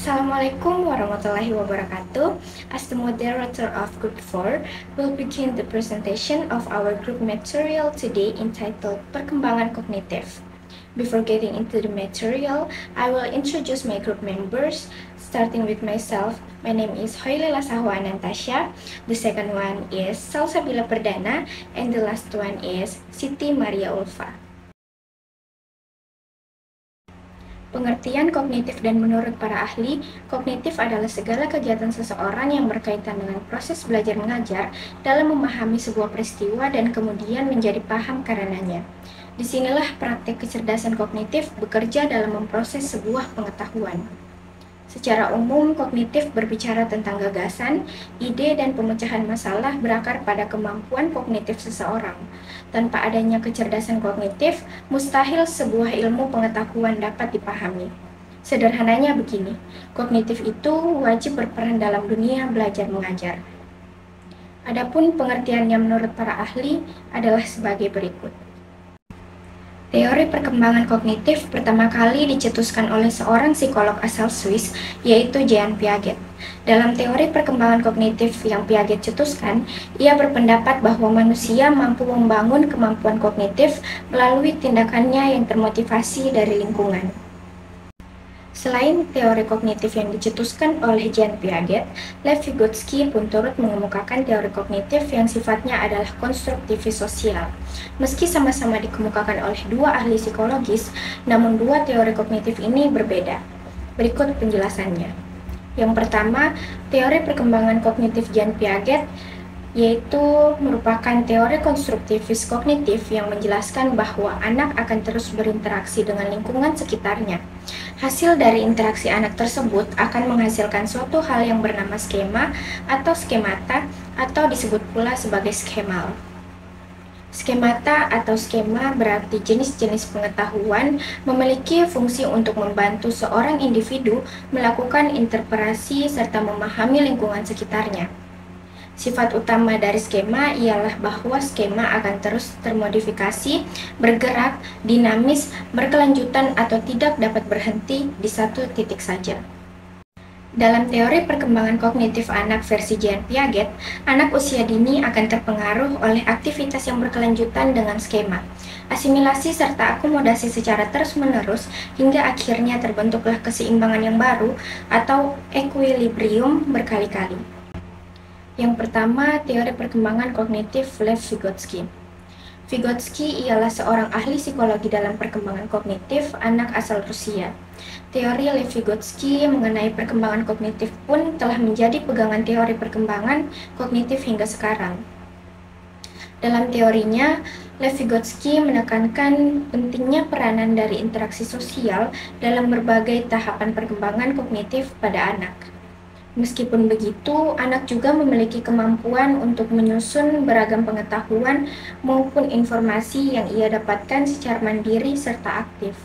Assalamualaikum warahmatullahi wabarakatuh. As the moderator of Group 4, we'll begin the presentation of our group material today entitled Perkembangan Kognitif. Before getting into the material, I will introduce my group members, starting with myself. My name is Hoylila Sahwa Anantasya. The second one is Salsabila Perdana, and the last one is Siti Maria Ulfa. Pengertian kognitif dan menurut para ahli, kognitif adalah segala kegiatan seseorang yang berkaitan dengan proses belajar mengajar dalam memahami sebuah peristiwa dan kemudian menjadi paham karenanya. Disinilah praktek kecerdasan kognitif bekerja dalam memproses sebuah pengetahuan. Secara umum, kognitif berbicara tentang gagasan, ide, dan pemecahan masalah berakar pada kemampuan kognitif seseorang. Tanpa adanya kecerdasan kognitif, mustahil sebuah ilmu pengetahuan dapat dipahami. Sederhananya begini, kognitif itu wajib berperan dalam dunia belajar mengajar. Adapun pengertiannya menurut para ahli adalah sebagai berikut. Teori perkembangan kognitif pertama kali dicetuskan oleh seorang psikolog asal Swiss, yaitu Jean Piaget. Dalam teori perkembangan kognitif yang Piaget cetuskan, ia berpendapat bahwa manusia mampu membangun kemampuan kognitif melalui tindakannya yang termotivasi dari lingkungan. Selain teori kognitif yang dicetuskan oleh Jean Piaget, Lev Vygotsky pun turut mengemukakan teori kognitif yang sifatnya adalah konstruktivis sosial. Meski sama-sama dikemukakan oleh dua ahli psikologis, namun dua teori kognitif ini berbeda. Berikut penjelasannya. Yang pertama, teori perkembangan kognitif Jean Piaget yaitu merupakan teori konstruktivis kognitif yang menjelaskan bahwa anak akan terus berinteraksi dengan lingkungan sekitarnya. Hasil dari interaksi anak tersebut akan menghasilkan suatu hal yang bernama skema atau skemata atau disebut pula sebagai skemal. Skemata atau skema berarti jenis-jenis pengetahuan memiliki fungsi untuk membantu seorang individu melakukan interpretasi serta memahami lingkungan sekitarnya. Sifat utama dari skema ialah bahwa skema akan terus termodifikasi, bergerak, dinamis, berkelanjutan atau tidak dapat berhenti di satu titik saja. Dalam teori perkembangan kognitif anak versi Jean Piaget, anak usia dini akan terpengaruh oleh aktivitas yang berkelanjutan dengan skema, asimilasi serta akomodasi secara terus-menerus hingga akhirnya terbentuklah keseimbangan yang baru atau equilibrium berkali-kali. Yang pertama, teori perkembangan kognitif Lev Vygotsky. Vygotsky ialah seorang ahli psikologi dalam perkembangan kognitif anak asal Rusia. Teori Lev Vygotsky mengenai perkembangan kognitif pun telah menjadi pegangan teori perkembangan kognitif hingga sekarang. Dalam teorinya, Lev Vygotsky menekankan pentingnya peranan dari interaksi sosial dalam berbagai tahapan perkembangan kognitif pada anak. Meskipun begitu, anak juga memiliki kemampuan untuk menyusun beragam pengetahuan maupun informasi yang ia dapatkan secara mandiri serta aktif.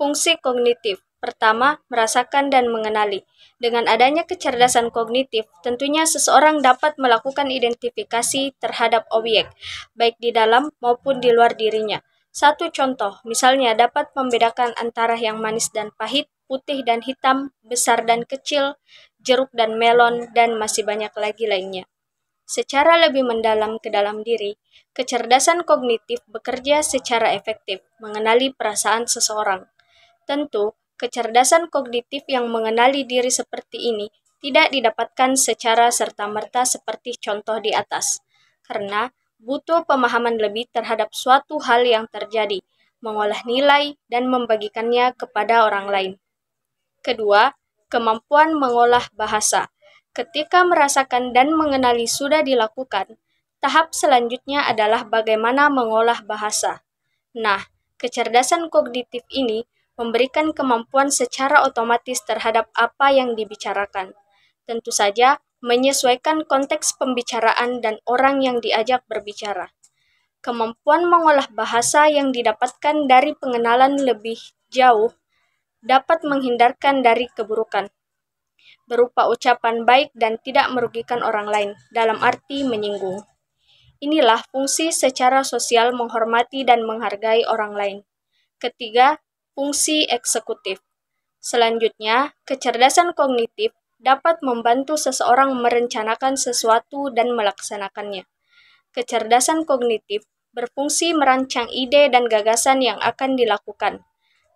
Fungsi kognitif. Pertama, merasakan dan mengenali. Dengan adanya kecerdasan kognitif, tentunya seseorang dapat melakukan identifikasi terhadap objek, baik di dalam maupun di luar dirinya. Satu contoh, misalnya dapat membedakan antara yang manis dan pahit, putih dan hitam, besar dan kecil, jeruk dan melon, dan masih banyak lagi lainnya. Secara lebih mendalam ke dalam diri, kecerdasan kognitif bekerja secara efektif, mengenali perasaan seseorang. Tentu, kecerdasan kognitif yang mengenali diri seperti ini tidak didapatkan secara serta-merta seperti contoh di atas, karena butuh pemahaman lebih terhadap suatu hal yang terjadi, mengolah nilai, dan membagikannya kepada orang lain. Kedua, kemampuan mengolah bahasa. Ketika merasakan dan mengenali sudah dilakukan, tahap selanjutnya adalah bagaimana mengolah bahasa. Nah, kecerdasan kognitif ini memberikan kemampuan secara otomatis terhadap apa yang dibicarakan. Tentu saja, menyesuaikan konteks pembicaraan dan orang yang diajak berbicara. Kemampuan mengolah bahasa yang didapatkan dari pengenalan lebih jauh dapat menghindarkan dari keburukan, berupa ucapan baik dan tidak merugikan orang lain, dalam arti menyinggung. Inilah fungsi secara sosial menghormati dan menghargai orang lain. Ketiga, fungsi eksekutif. Selanjutnya, kecerdasan kognitif dapat membantu seseorang merencanakan sesuatu dan melaksanakannya. Kecerdasan kognitif berfungsi merancang ide dan gagasan yang akan dilakukan.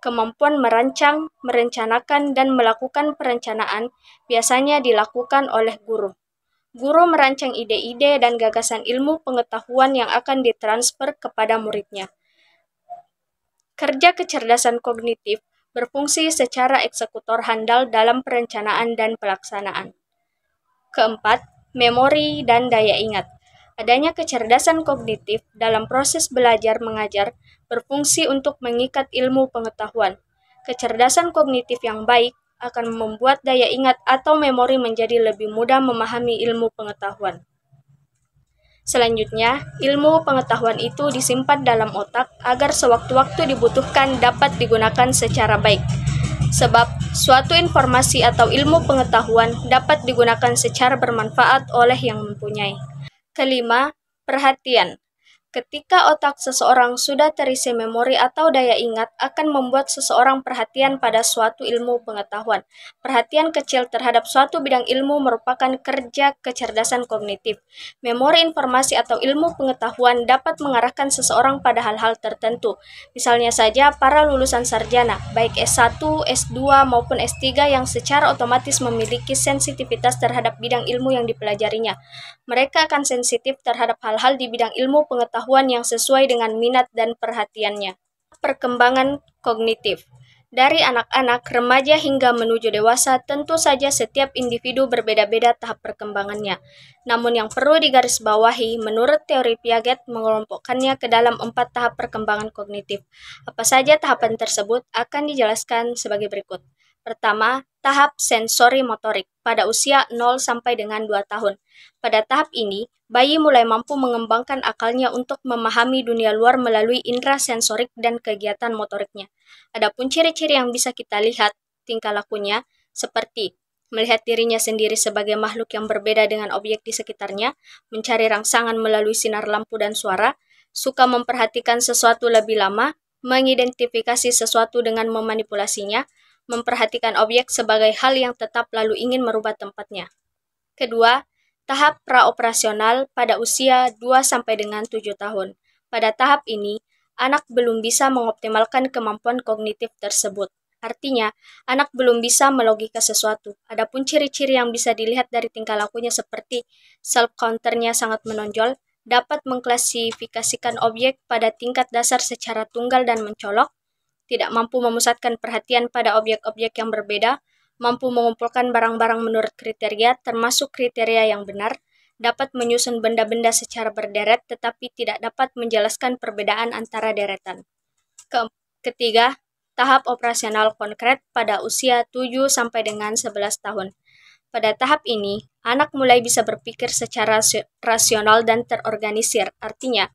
Kemampuan merancang, merencanakan, dan melakukan perencanaan biasanya dilakukan oleh guru. Guru merancang ide-ide dan gagasan ilmu pengetahuan yang akan ditransfer kepada muridnya. Kerja kecerdasan kognitif berfungsi secara eksekutor handal dalam perencanaan dan pelaksanaan. Keempat, memori dan daya ingat. Adanya kecerdasan kognitif dalam proses belajar mengajar berfungsi untuk mengikat ilmu pengetahuan. Kecerdasan kognitif yang baik akan membuat daya ingat atau memori menjadi lebih mudah memahami ilmu pengetahuan. Selanjutnya, ilmu pengetahuan itu disimpan dalam otak agar sewaktu-waktu dibutuhkan dapat digunakan secara baik. Sebab, suatu informasi atau ilmu pengetahuan dapat digunakan secara bermanfaat oleh yang mempunyai. Kelima, perhatian. Ketika otak seseorang sudah terisi memori atau daya ingat, akan membuat seseorang perhatian pada suatu ilmu pengetahuan. Perhatian kecil terhadap suatu bidang ilmu merupakan kerja kecerdasan kognitif. Memori informasi atau ilmu pengetahuan dapat mengarahkan seseorang pada hal-hal tertentu. Misalnya saja para lulusan sarjana, baik S1, S2, maupun S3 yang secara otomatis memiliki sensitivitas terhadap bidang ilmu yang dipelajarinya. Mereka akan sensitif terhadap hal-hal di bidang ilmu pengetahuan yang sesuai dengan minat dan perhatiannya. Perkembangan kognitif. Dari anak-anak, remaja hingga menuju dewasa, tentu saja setiap individu berbeda-beda tahap perkembangannya. Namun yang perlu digarisbawahi, menurut teori Piaget mengelompokkannya ke dalam 4 tahap perkembangan kognitif. Apa saja tahapan tersebut akan dijelaskan sebagai berikut. Pertama, tahap sensori motorik pada usia 0 sampai dengan 2 tahun. Pada tahap ini, bayi mulai mampu mengembangkan akalnya untuk memahami dunia luar melalui indera sensorik dan kegiatan motoriknya. Adapun ciri-ciri yang bisa kita lihat tingkah lakunya seperti melihat dirinya sendiri sebagai makhluk yang berbeda dengan objek di sekitarnya, mencari rangsangan melalui sinar lampu dan suara, suka memperhatikan sesuatu lebih lama, mengidentifikasi sesuatu dengan memanipulasinya, memperhatikan objek sebagai hal yang tetap lalu ingin merubah tempatnya. Kedua, tahap praoperasional pada usia 2 sampai dengan 7 tahun. Pada tahap ini, anak belum bisa mengoptimalkan kemampuan kognitif tersebut. Artinya, anak belum bisa melogika sesuatu. Adapun ciri-ciri yang bisa dilihat dari tingkah lakunya seperti self-counternya sangat menonjol, dapat mengklasifikasikan objek pada tingkat dasar secara tunggal dan mencolok, tidak mampu memusatkan perhatian pada objek-objek yang berbeda, mampu mengumpulkan barang-barang menurut kriteria, termasuk kriteria yang benar, dapat menyusun benda-benda secara berderet tetapi tidak dapat menjelaskan perbedaan antara deretan. Ketiga, tahap operasional konkret pada usia 7 sampai dengan 11 tahun. Pada tahap ini, anak mulai bisa berpikir secara rasional dan terorganisir. Artinya,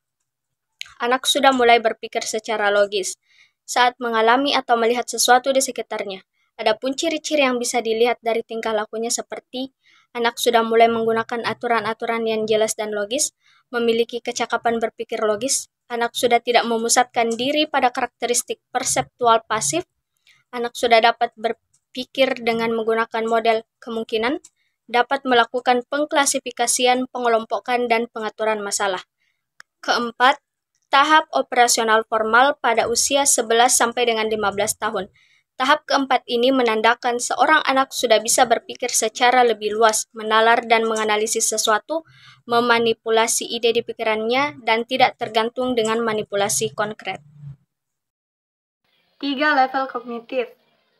anak sudah mulai berpikir secara logis saat mengalami atau melihat sesuatu di sekitarnya. Adapun ciri-ciri yang bisa dilihat dari tingkah lakunya seperti anak sudah mulai menggunakan aturan-aturan yang jelas dan logis, memiliki kecakapan berpikir logis, anak sudah tidak memusatkan diri pada karakteristik perseptual pasif, anak sudah dapat berpikir dengan menggunakan model kemungkinan, dapat melakukan pengklasifikasian, pengelompokan, dan pengaturan masalah. Keempat, tahap operasional formal pada usia 11 sampai dengan 15 tahun. Tahap keempat ini menandakan seorang anak sudah bisa berpikir secara lebih luas, menalar dan menganalisis sesuatu, memanipulasi ide di pikirannya, dan tidak tergantung dengan manipulasi konkret. 3. Level kognitif.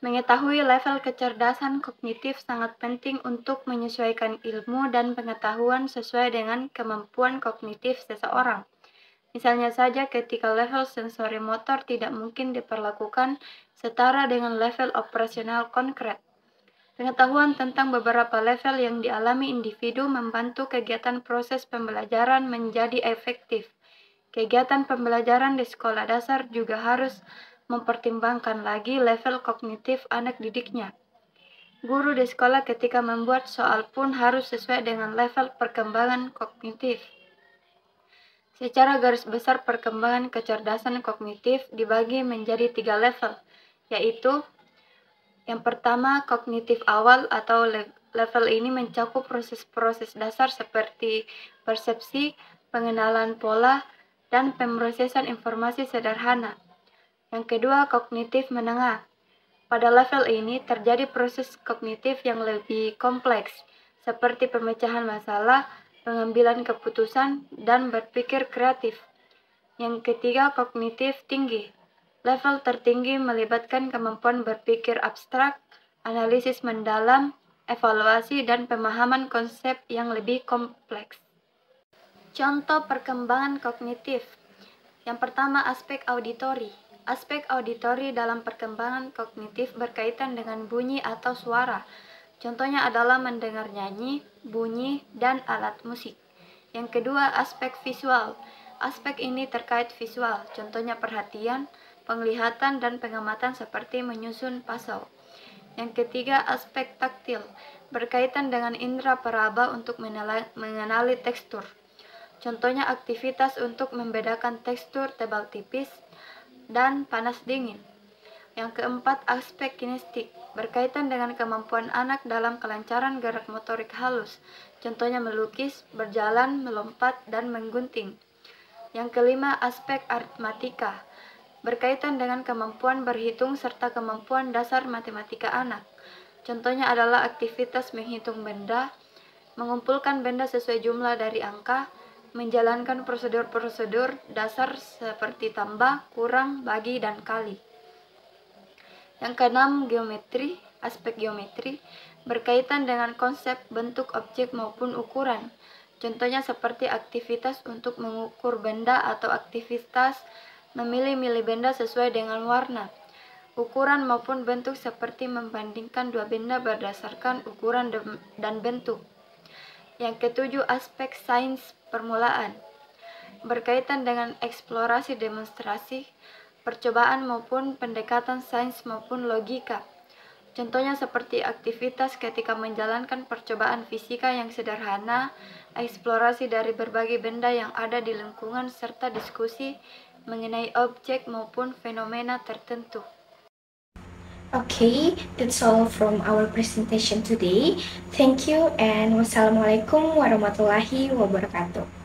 Mengetahui level kecerdasan kognitif sangat penting untuk menyesuaikan ilmu dan pengetahuan sesuai dengan kemampuan kognitif seseorang. Misalnya saja ketika level sensori motor tidak mungkin diperlakukan setara dengan level operasional konkret. Pengetahuan tentang beberapa level yang dialami individu membantu kegiatan proses pembelajaran menjadi efektif. Kegiatan pembelajaran di sekolah dasar juga harus mempertimbangkan lagi level kognitif anak didiknya. Guru di sekolah ketika membuat soal pun harus sesuai dengan level perkembangan kognitif. Secara garis besar perkembangan kecerdasan kognitif dibagi menjadi 3 level, yaitu Yang pertama, kognitif awal atau level ini mencakup proses-proses dasar seperti persepsi, pengenalan pola, dan pemrosesan informasi sederhana. Yang kedua, kognitif menengah. Pada level ini terjadi proses kognitif yang lebih kompleks, seperti pemecahan masalah, pengambilan keputusan, dan berpikir kreatif. Yang ketiga, kognitif tinggi. Level tertinggi melibatkan kemampuan berpikir abstrak, analisis mendalam, evaluasi, dan pemahaman konsep yang lebih kompleks. Contoh perkembangan kognitif. Yang pertama, aspek auditori. Aspek auditori dalam perkembangan kognitif berkaitan dengan bunyi atau suara. Contohnya adalah mendengar nyanyi, bunyi, dan alat musik. Yang kedua, aspek visual. Aspek ini terkait visual, contohnya perhatian, penglihatan, dan pengamatan seperti menyusun puzzle. Yang ketiga, aspek taktil, berkaitan dengan indera peraba untuk mengenali tekstur. Contohnya aktivitas untuk membedakan tekstur tebal tipis dan panas dingin. Yang keempat, aspek kinestik, berkaitan dengan kemampuan anak dalam kelancaran gerak motorik halus, contohnya melukis, berjalan, melompat, dan menggunting. Yang kelima, aspek aritmatika, berkaitan dengan kemampuan berhitung serta kemampuan dasar matematika anak. Contohnya adalah aktivitas menghitung benda, mengumpulkan benda sesuai jumlah dari angka, menjalankan prosedur-prosedur dasar seperti tambah, kurang, bagi, dan kali. Yang keenam, geometri. Aspek geometri berkaitan dengan konsep bentuk objek maupun ukuran. Contohnya seperti aktivitas untuk mengukur benda atau aktivitas memilih-milih benda sesuai dengan warna, ukuran maupun bentuk seperti membandingkan dua benda berdasarkan ukuran dan bentuk. Yang ketujuh, aspek sains permulaan, berkaitan dengan eksplorasi demonstrasi, percobaan maupun pendekatan sains maupun logika. Contohnya seperti aktivitas ketika menjalankan percobaan fisika yang sederhana, eksplorasi dari berbagai benda yang ada di lingkungan, serta diskusi mengenai objek maupun fenomena tertentu. Okay, that's all from our presentation today. Thank you and wassalamualaikum warahmatullahi wabarakatuh.